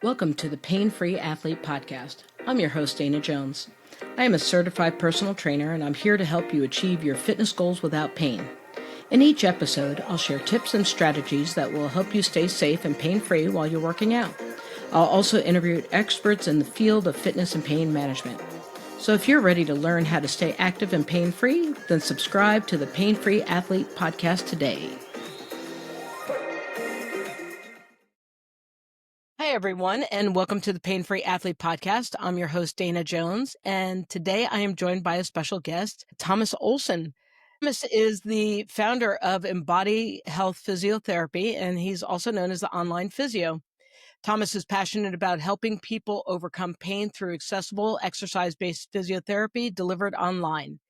Welcome to the Pain-Free Athlete Podcast. I'm your host, Dana Jones. I am a certified personal trainer, and I'm here to help you achieve your fitness goals without pain. In each episode, I'll share tips and strategies that will help you stay safe and pain-free while you're working out. I'll also interview experts in the field of fitness and pain management. So if you're ready to learn how to stay active and pain-free, then subscribe to the Pain-Free Athlete Podcast today. Hi, everyone, and welcome to the Pain-Free Athlete Podcast. I'm your host, Dana Jones, and today I am joined by a special guest, Thomas Olsen. Thomas is the founder of Embodied Health Physiotherapy, and he's also known as the online physio. Thomas is passionate about helping people overcome pain through accessible exercise-based physiotherapy delivered online.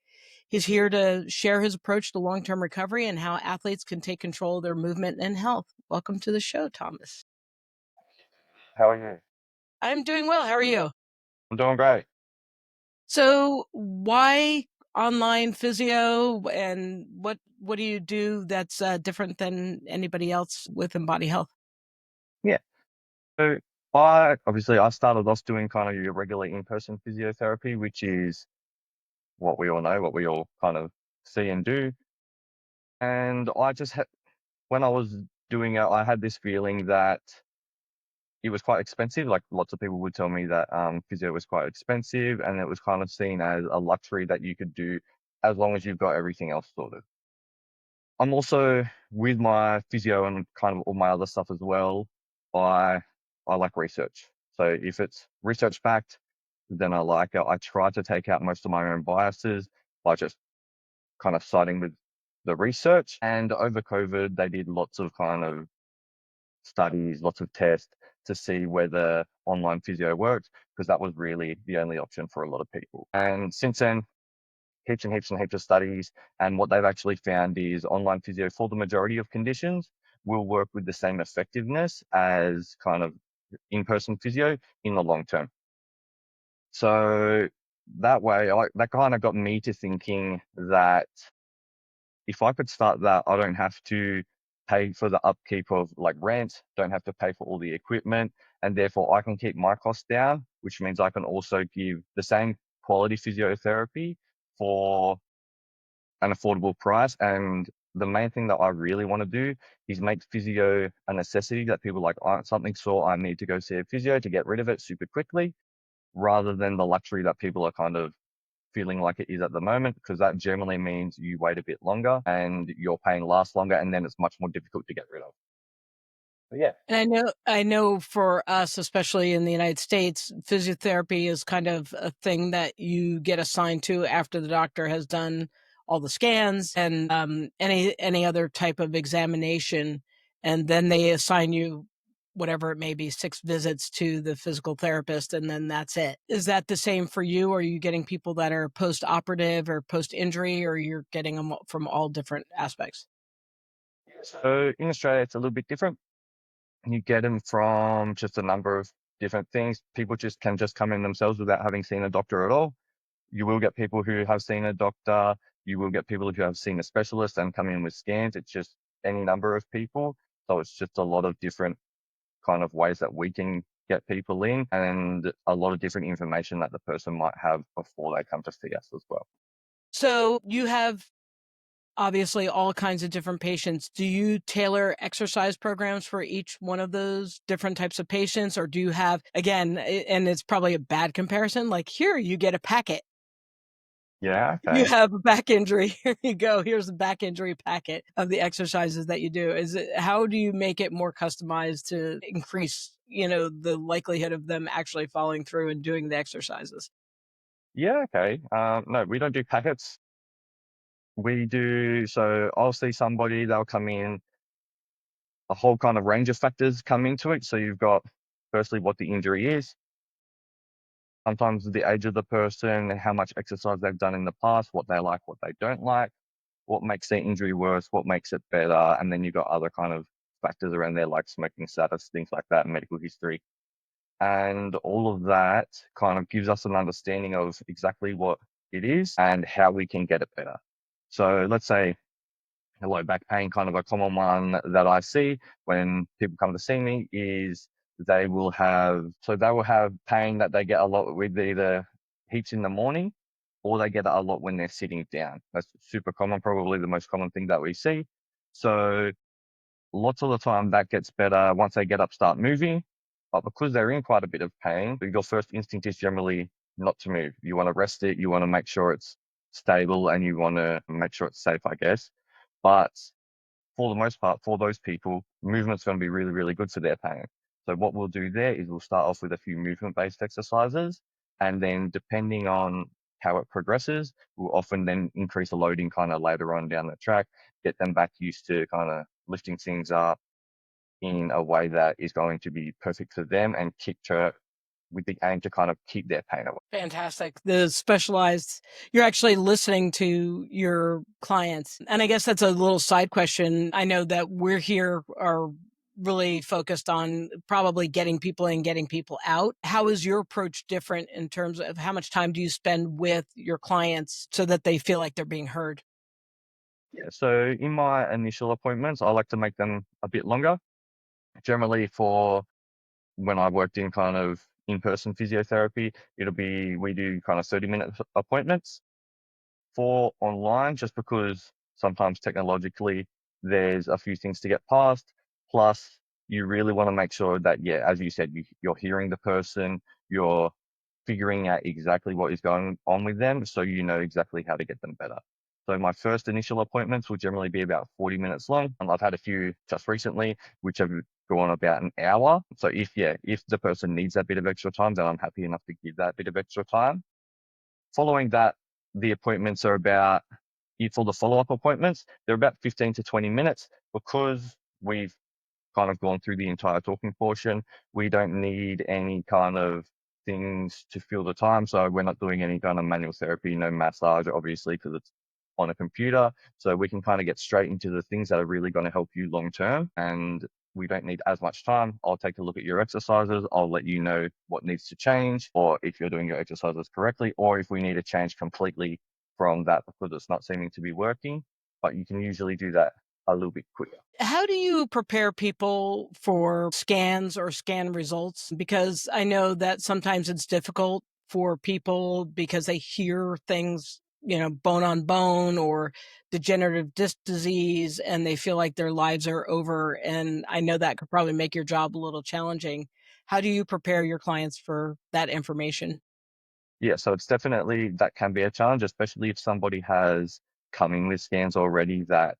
He's here to share his approach to long-term recovery and how athletes can take control of their movement and health. Welcome to the show, Thomas. How are you? I'm doing well. How are you? I'm doing great. So why online physio, and what do you do that's different than anybody else with Embodied Health? Yeah. So I started off doing kind of your regular in-person physiotherapy, which is what we all know, what we all kind of see and do. And when I was doing it, I had this feeling that it was quite expensive. Like lots of people would tell me that physio was quite expensive, and it was kind of seen as a luxury that you could do as long as you've got everything else sorted. I'm also with my physio and kind of all my other stuff as well. I I like research. So if it's research backed, then I like it. I try to take out most of my own biases by just kind of siding with the research. And over COVID, they did lots of kind of studies, lots of tests to see whether online physio worked, because that was really the only option for a lot of people. And since then, heaps and heaps and heaps of studies. And what they've actually found is online physio for the majority of conditions will work with the same effectiveness as kind of in-person physio in the long term. So that kind of got me to thinking that if I could start that, I don't have to pay for the upkeep of like rent, don't have to pay for all the equipment, and therefore I can keep my costs down, which means I can also give the same quality physiotherapy for an affordable price. And the main thing that I really want to do is make physio a necessity, that people like, oh, something sore, I need to go see a physio to get rid of it super quickly, rather than the luxury that people are kind of feeling like it is at the moment, because that generally means you wait a bit longer and your pain lasts longer, and then it's much more difficult to get rid of. But yeah. And I know for us, especially in the United States, physiotherapy is kind of a thing that you get assigned to after the doctor has done all the scans and any other type of examination, and then they assign you whatever it may be, 6 visits to the physical therapist, and then that's it. Is that the same for you? Or are you getting people that are post-operative or post-injury, or you're getting them from all different aspects? So in Australia, it's a little bit different. You get them from just a number of different things. People can just come in themselves without having seen a doctor at all. You will get people who have seen a doctor. You will get people who have seen a specialist and come in with scans. It's just any number of people. So it's just a lot of different kind of ways that we can get people in, and a lot of different information that the person might have before they come to see us as well. So you have obviously all kinds of different patients. Do you tailor exercise programs for each one of those different types of patients? Or do you have, again, and it's probably a bad comparison, like here you get a packet. Yeah, You okay. have a back injury. Here you go. Here's the back injury packet of the exercises that you do. How do you make it more customized to increase, the likelihood of them actually following through and doing the exercises? Yeah, okay. No, we don't do packets. So I'll see somebody, they'll come in, a whole kind of range of factors come into it. So you've got firstly what the injury is, sometimes the age of the person, how much exercise they've done in the past, what they like, what they don't like, what makes their injury worse, what makes it better. And then you've got other kind of factors around there, like smoking status, things like that, medical history. And all of that kind of gives us an understanding of exactly what it is and how we can get it better. So let's say low back pain, kind of a common one that I see when people come to see me is they will have pain that they get a lot with either heaps in the morning, or they get it a lot when they're sitting down. That's super common, probably the most common thing that we see. So lots of the time that gets better once they get up, start moving. But because they're in quite a bit of pain, your first instinct is generally not to move. You want to rest it, you want to make sure it's stable, and you want to make sure it's safe, I guess. But for the most part, for those people, movement's going to be really, really good for their pain. So what we'll do there is we'll start off with a few movement-based exercises, and then depending on how it progresses, we'll often then increase the loading kind of later on down the track, get them back used to kind of lifting things up in a way that is going to be perfect for them and with the aim to kind of keep their pain away. Fantastic. The specialized, you're actually listening to your clients. And I guess that's a little side question. I know that we're here are really focused on probably getting people in, getting people out. How is your approach different in terms of how much time do you spend with your clients so that they feel like they're being heard? Yeah, so in my initial appointments, I like to make them a bit longer. Generally for when I worked in kind of in-person physiotherapy, we do kind of 30-minute appointments. For online, just because sometimes technologically there's a few things to get past. Plus, you really want to make sure that, yeah, as you said, you're hearing the person, you're figuring out exactly what is going on with them, so you know exactly how to get them better. So my first initial appointments will generally be about 40 minutes long, and I've had a few just recently, which have gone about an hour. So if the person needs that bit of extra time, then I'm happy enough to give that bit of extra time. Following that, the appointments are about, for the follow-up appointments, they're about 15 to 20 minutes because we've kind of gone through the entire talking portion. We don't need any kind of things to fill the time. So we're not doing any kind of manual therapy, no massage, obviously, because it's on a computer. So we can kind of get straight into the things that are really going to help you long term. And we don't need as much time. I'll take a look at your exercises. I'll let you know what needs to change, or if you're doing your exercises correctly, or if we need to change completely from that because it's not seeming to be working. But you can usually do that a little bit quicker. How do you prepare people for scans or scan results? Because I know that sometimes it's difficult for people because they hear things, bone on bone or degenerative disc disease, and they feel like their lives are over. And I know that could probably make your job a little challenging. How do you prepare your clients for that information? Yeah, so it's definitely that can be a challenge, especially if somebody has come in with scans already that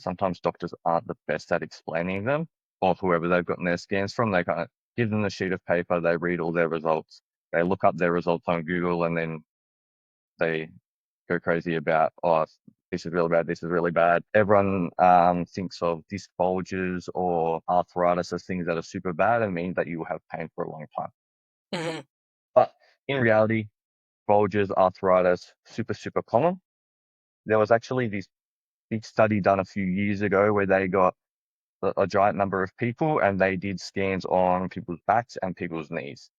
sometimes doctors aren't the best at explaining them, or whoever they've gotten their scans from. They kind of give them a sheet of paper, they read all their results, they look up their results on Google, and then they go crazy about, oh, this is really bad, this is really bad. Everyone thinks of disc bulges or arthritis as things that are super bad and mean that you will have pain for a long time. Mhm. But in reality, bulges, arthritis, super, super common. There was actually this big study done a few years ago where they got a giant number of people and they did scans on people's backs and people's knees.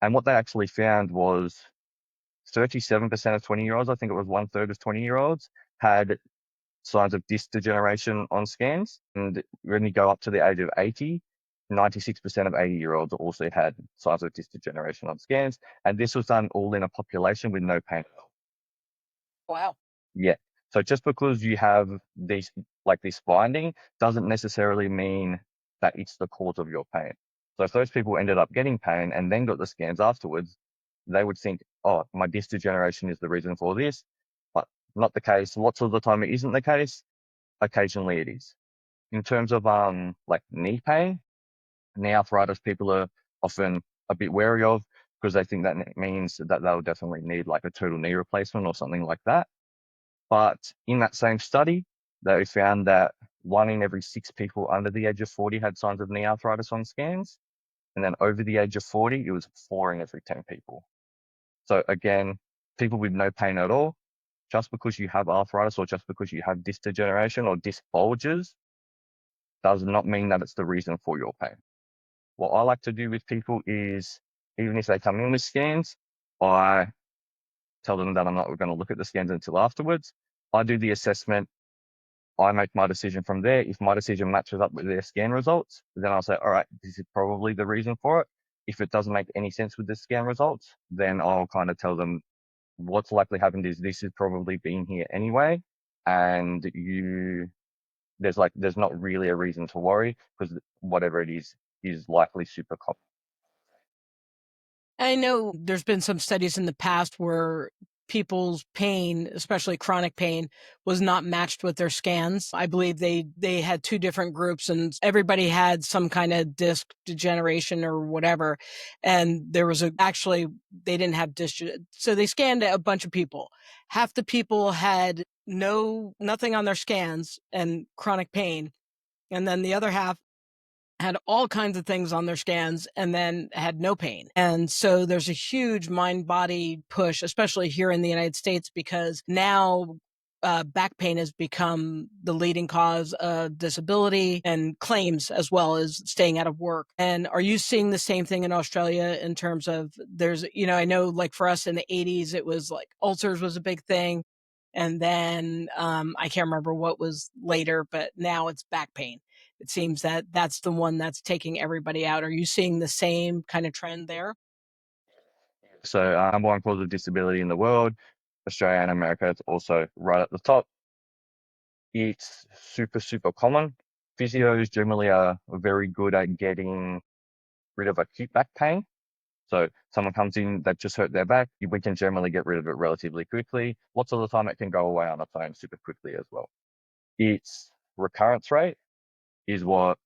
And what they actually found was 37% of 20-year-olds, I think it was one third of 20-year-olds, had signs of disc degeneration on scans. And when you go up to the age of 80, 96% of 80-year-olds also had signs of disc degeneration on scans. And this was done all in a population with no pain at all. Wow. Yeah. So just because you have this finding doesn't necessarily mean that it's the cause of your pain. So if those people ended up getting pain and then got the scans afterwards, they would think, oh, my disc degeneration is the reason for this, but not the case. Lots of the time it isn't the case. Occasionally it is. In terms of like knee pain, knee arthritis, people are often a bit wary of because they think that means that they'll definitely need like a total knee replacement or something like that. But in that same study, they found that 1 in every 6 people under the age of 40 had signs of knee arthritis on scans. And then over the age of 40, it was 4 in every 10 people. So again, people with no pain at all, just because you have arthritis or just because you have disc degeneration or disc bulges does not mean that it's the reason for your pain. What I like to do with people is, even if they come in with scans, I tell them that I'm not going to look at the scans until afterwards. I do the assessment I make my decision from there. If my decision matches up with their scan results, then I'll say, all right, this is probably the reason for it. If it doesn't make any sense with the scan results, then I'll kind of tell them what's likely happened is this has probably been here anyway, and there's not really a reason to worry because whatever it is likely super common. I know there's been some studies in the past where people's pain, especially chronic pain, was not matched with their scans. I believe they had two different groups and everybody had some kind of disc degeneration or whatever. And there was actually they didn't have disc, so they scanned a bunch of people. Half the people had nothing on their scans and chronic pain, and then the other half had all kinds of things on their scans and then had no pain. And so there's a huge mind body push, especially here in the United States, because now back pain has become the leading cause of disability and claims as well as staying out of work. And are you seeing the same thing in Australia in terms of I know like for us in the 80s, it was like ulcers was a big thing. And then I can't remember what was later, but now it's back pain. It seems that that's the one that's taking everybody out. Are you seeing the same kind of trend there? So number one cause of disability in the world, Australia and America, it's also right at the top. It's super, super common. Physios generally are very good at getting rid of acute back pain. So someone comes in, they've just hurt their back, we can generally get rid of it relatively quickly. Lots of the time it can go away on its own super quickly as well. Its recurrence rate is what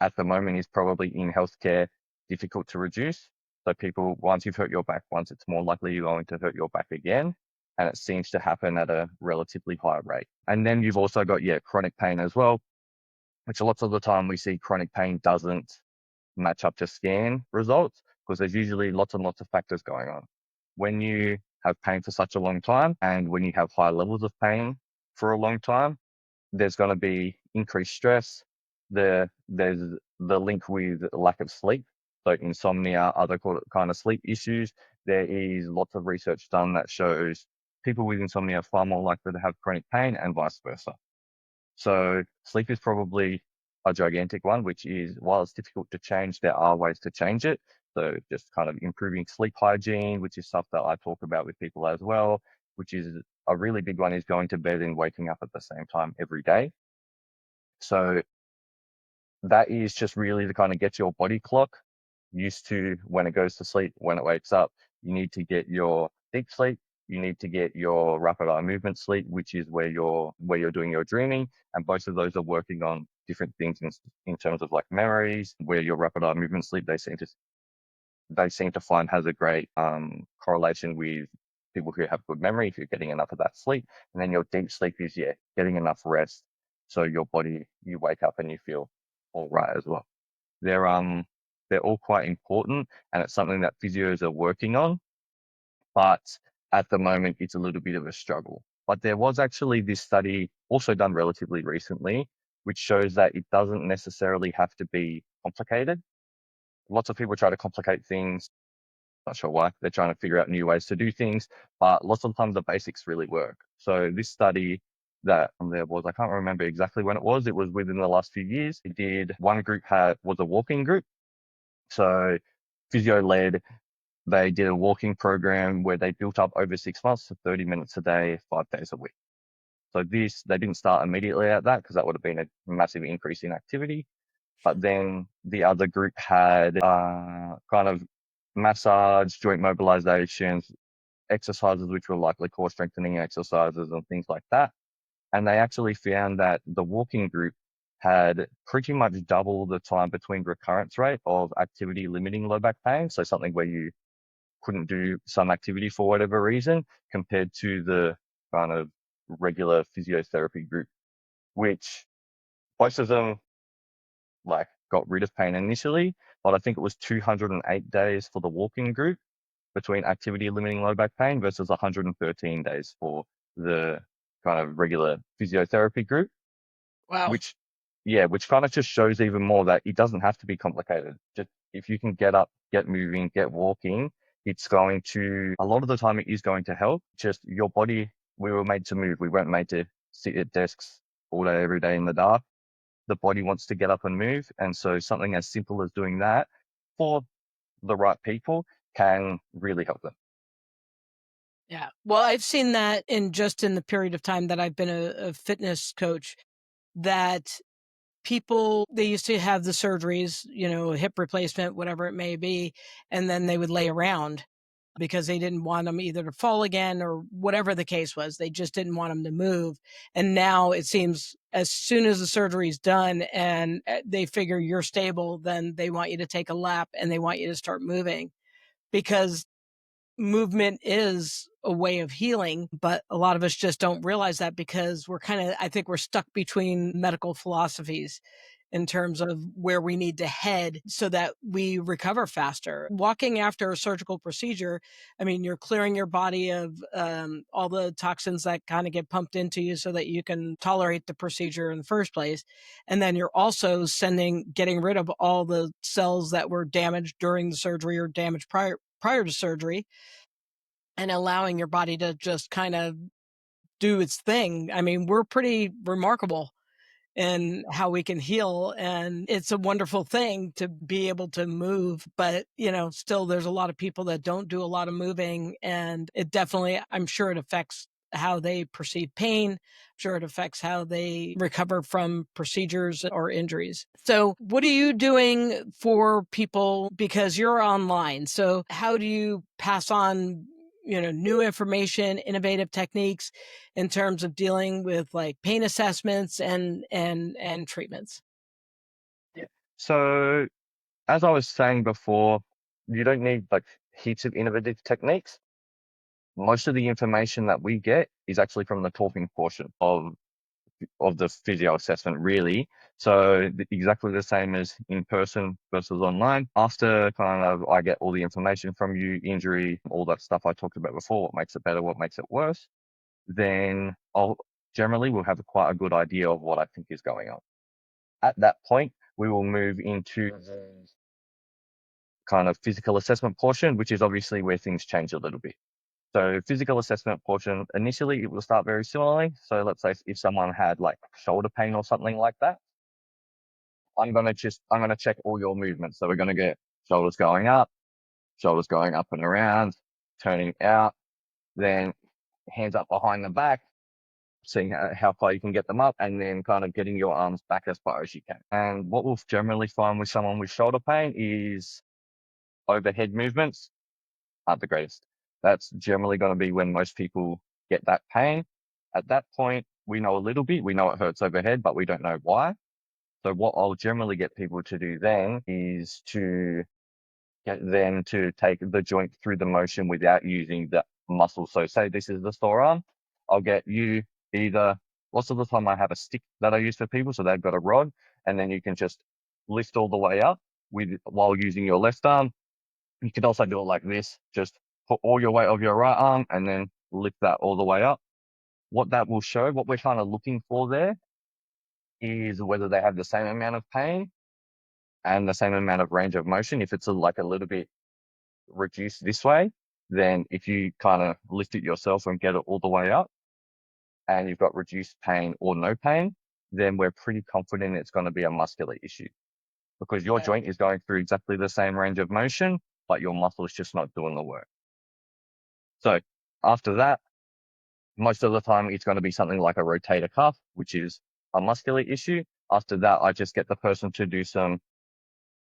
at the moment is probably in healthcare difficult to reduce. So people, once you've hurt your back once, it's more likely you're going to hurt your back again. And it seems to happen at a relatively high rate. And then you've also got, chronic pain as well, which lots of the time we see chronic pain doesn't match up to scan results because there's usually lots and lots of factors going on. When you have pain for such a long time and when you have high levels of pain for a long time, there's going to be increased stress. There's the link with lack of sleep. So insomnia, other kind of sleep issues. There is lots of research done that shows people with insomnia are far more likely to have chronic pain and vice versa. So sleep is probably a gigantic one, which is, while it's difficult to change, there are ways to change it. So just kind of improving sleep hygiene, which is stuff that I talk about with people as well, which is a really big one, is going to bed and waking up at the same time every day. So that is just really to kind of get your body clock used to when it goes to sleep, when it wakes up. You need to get your deep sleep. You need to get your rapid eye movement sleep, which is where you're doing your dreaming. And both of those are working on different things in terms of like memories. Where your rapid eye movement sleep, they seem to find has a great correlation with people who have good memory if you're getting enough of that sleep. And then your deep sleep is getting enough rest, so your body, you wake up and you feel all right as well. They're all quite important, and it's something that physios are working on, but at the moment it's a little bit of a struggle. But there was actually this study also done relatively recently, which shows that it doesn't necessarily have to be complicated. Lots of people try to complicate things. Not sure why. They're trying to figure out new ways to do things, but lots of times the basics really work. So this study that there was, I can't remember exactly when it was within the last few years. It did, one group was a walking group. So physio led, they did a walking program where they built up over 6 months to 30 minutes a day, 5 days a week. So they didn't start immediately at that because that would have been a massive increase in activity. But then the other group had kind of massage, joint mobilizations, exercises which were likely core strengthening exercises and things like that. And they actually found that the walking group had pretty much double the time between recurrence rate of activity limiting low back pain. So something where you couldn't do some activity for whatever reason compared to the kind of regular physiotherapy group, which most of them like got rid of pain initially, but I think it was 208 days for the walking group between activity limiting low back pain versus 113 days for the kind of regular physiotherapy group, Wow. which, which kind of just shows even more that it doesn't have to be complicated. Just if you can get up, get moving, get walking, a lot of the time it is going to help. Just your body, we were made to move. We weren't made to sit at desks all day, every day in the dark. The body wants to get up and move. And so something as simple as doing that for the right people can really help them. Yeah. Well, I've seen that in the period of time that I've been a fitness coach, that people, they used to have the surgeries, hip replacement, whatever it may be, and then they would lay around because they didn't want them either to fall again or whatever the case was. They just didn't want them to move. And now it seems as soon as the surgery is done and they figure you're stable, then they want you to take a lap and they want you to start moving, because movement is a way of healing, but a lot of us just don't realize that because I think we're stuck between medical philosophies in terms of where we need to head so that we recover faster. Walking after a surgical procedure, I mean, you're clearing your body of all the toxins that kind of get pumped into you so that you can tolerate the procedure in the first place. And then you're also getting rid of all the cells that were damaged during the surgery or damaged prior to surgery, and allowing your body to just kind of do its thing. I mean, we're pretty remarkable in how we can heal, and it's a wonderful thing to be able to move. But, still there's a lot of people that don't do a lot of moving, and it definitely, I'm sure it affects how they perceive pain. I'm sure it affects how they recover from procedures or injuries. So what are you doing for people? Because you're online. So how do you pass on, new information, innovative techniques in terms of dealing with like pain assessments and treatments? Yeah. So as I was saying before, you don't need like heaps of innovative techniques. Most of the information that we get is actually from the talking portion of the physio assessment, really. So exactly the same as in person versus online. After kind of I get all the information from you, injury, all that stuff I talked about before, what makes it better, what makes it worse, then we'll have quite a good idea of what I think is going on. At that point, we will move into the kind of physical assessment portion, which is obviously where things change a little bit. So physical assessment portion, initially it will start very similarly. So let's say if someone had like shoulder pain or something like that, I'm gonna check all your movements. So we're gonna get shoulders going up and around, turning out, then hands up behind the back, seeing how far you can get them up, and then kind of getting your arms back as far as you can. And what we'll generally find with someone with shoulder pain is overhead movements aren't the greatest. That's generally going to be when most people get that pain. At that point, we know a little bit. We know it hurts overhead, but we don't know why. So what I'll generally get people to do then is to get them to take the joint through the motion without using the muscle. So say this is the sore arm. I'll get you either, lots of the time I have a stick that I use for people. So they've got a rod, and then you can just lift all the way up while using your left arm. You can also do it like this, just put all your weight of your right arm and then lift that all the way up. What that will show, what we're kind of looking for there, is whether they have the same amount of pain and the same amount of range of motion. If it's like a little bit reduced this way, then if you kind of lift it yourself and get it all the way up and you've got reduced pain or no pain, then we're pretty confident it's going to be a muscular issue, because your Okay. joint is going through exactly the same range of motion, but your muscle is just not doing the work. So after that, most of the time it's going to be something like a rotator cuff, which is a muscular issue. After that, I just get the person to do some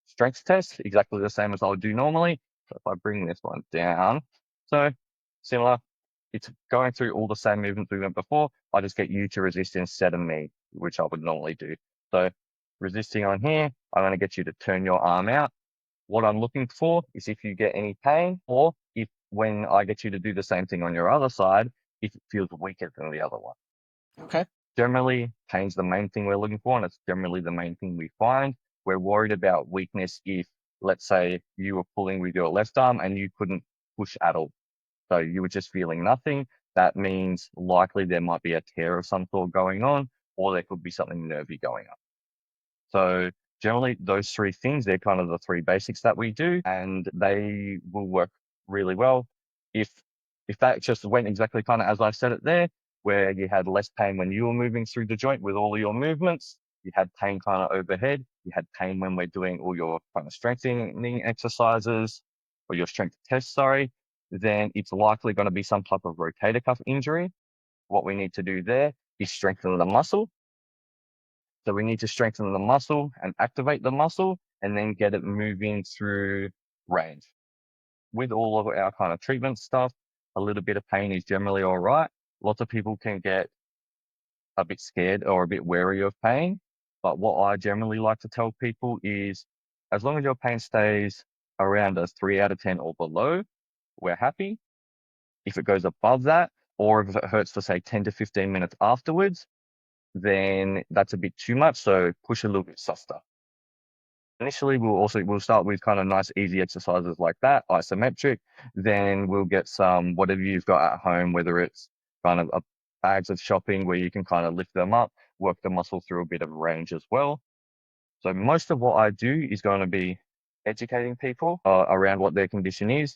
strength tests, exactly the same as I would do normally. So if I bring this one down, so similar, it's going through all the same movements we went before. I just get you to resist instead of me, which I would normally do. So resisting on here, I'm going to get you to turn your arm out. What I'm looking for is if you get any pain, or if when I get you to do the same thing on your other side, if it feels weaker than the other one. Okay. Generally, pain's the main thing we're looking for, and it's generally the main thing we find. We're worried about weakness if, let's say, you were pulling with your left arm and you couldn't push at all. So you were just feeling nothing. That means likely there might be a tear of some sort going on, or there could be something nervy going on. So generally, those three things, they're kind of the three basics that we do, and they will work really well. If that just went exactly kind of as I said it there, where you had less pain when you were moving through the joint with all of your movements. You had pain kind of overhead. You had pain when we're doing all your kind of strengthening exercises or your strength test, sorry. Then it's likely going to be some type of rotator cuff injury. What we need to do there is strengthen the muscle. So we need to strengthen the muscle and activate the muscle and then get it moving through range. With all of our kind of treatment stuff, a little bit of pain is generally all right. Lots of people can get a bit scared or a bit wary of pain. But what I generally like to tell people is as long as your pain stays around a 3 out of 10 or below, we're happy. If it goes above that, or if it hurts for say 10 to 15 minutes afterwards, then that's a bit too much. So push a little bit softer. Initially, we'll start with kind of nice, easy exercises like that, isometric. Then we'll get some whatever you've got at home, whether it's kind of bags of shopping where you can kind of lift them up, work the muscle through a bit of range as well. So most of what I do is going to be educating people around what their condition is,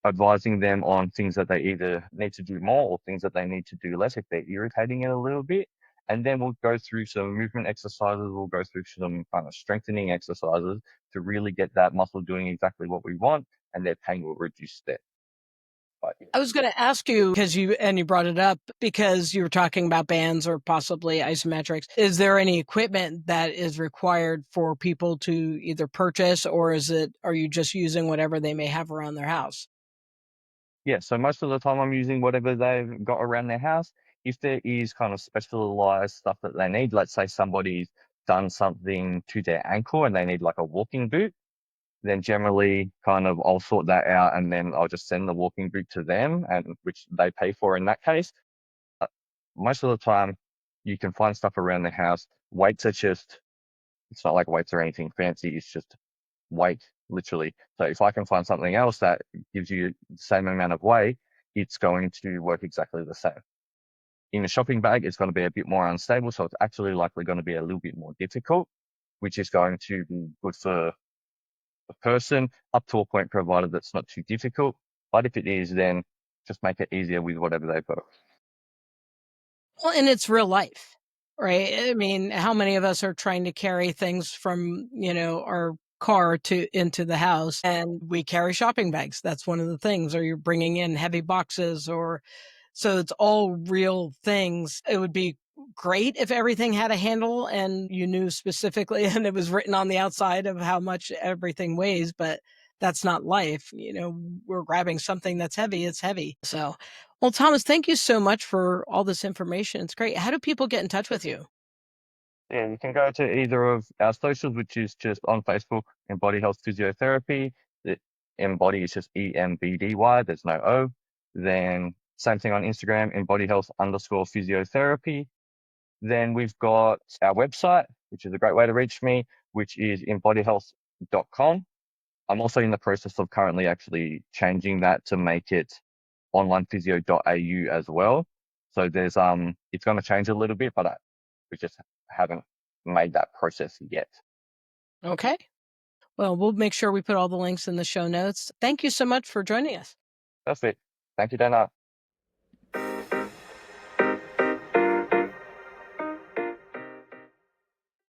advising them on things that they either need to do more or things that they need to do less if they're irritating it a little bit. And then we'll go through some movement exercises. We'll go through some kind of strengthening exercises to really get that muscle doing exactly what we want, and their pain will reduce there. But yeah. I was going to ask you because you brought it up because you were talking about bands or possibly isometrics. Is there any equipment that is required for people to either purchase, or are you just using whatever they may have around their house? Yeah, so most of the time I'm using whatever they've got around their house. If there is kind of specialized stuff that they need, let's say somebody's done something to their ankle and they need like a walking boot, then generally kind of I'll sort that out and then I'll just send the walking boot to them, and which they pay for in that case. But most of the time you can find stuff around the house. Weights are just, it's not like weights or anything fancy, it's just weight, literally. So if I can find something else that gives you the same amount of weight, it's going to work exactly the same. In a shopping bag, it's going to be a bit more unstable, so it's actually likely going to be a little bit more difficult, which is going to be good for the person up to a point, provided that's not too difficult. But if it is, then just make it easier with whatever they've got. Well, and it's real life, right? I mean, how many of us are trying to carry things from, our car into the house, and we carry shopping bags. That's one of the things, or you're bringing in heavy boxes, or so it's all real things. It would be great if everything had a handle and you knew specifically and it was written on the outside of how much everything weighs, but that's not life. We're grabbing something that's heavy, it's heavy. So, well, Thomas, thank you so much for all this information. It's great. How do people get in touch with you? Yeah, you can go to either of our socials, which is just on Facebook, Embodied Health Physiotherapy. The Embody is just EMBDY, there's no O. Then same thing on Instagram, Embody Health _ physiotherapy. Then we've got our website, which is a great way to reach me, which is embodiedhealth.com. I'm also in the process of currently actually changing that to make it onlinephysio.au as well. So it's going to change a little bit, but we just haven't made that process yet. Okay. Well, we'll make sure we put all the links in the show notes. Thank you so much for joining us. Perfect. Thank you, Dana.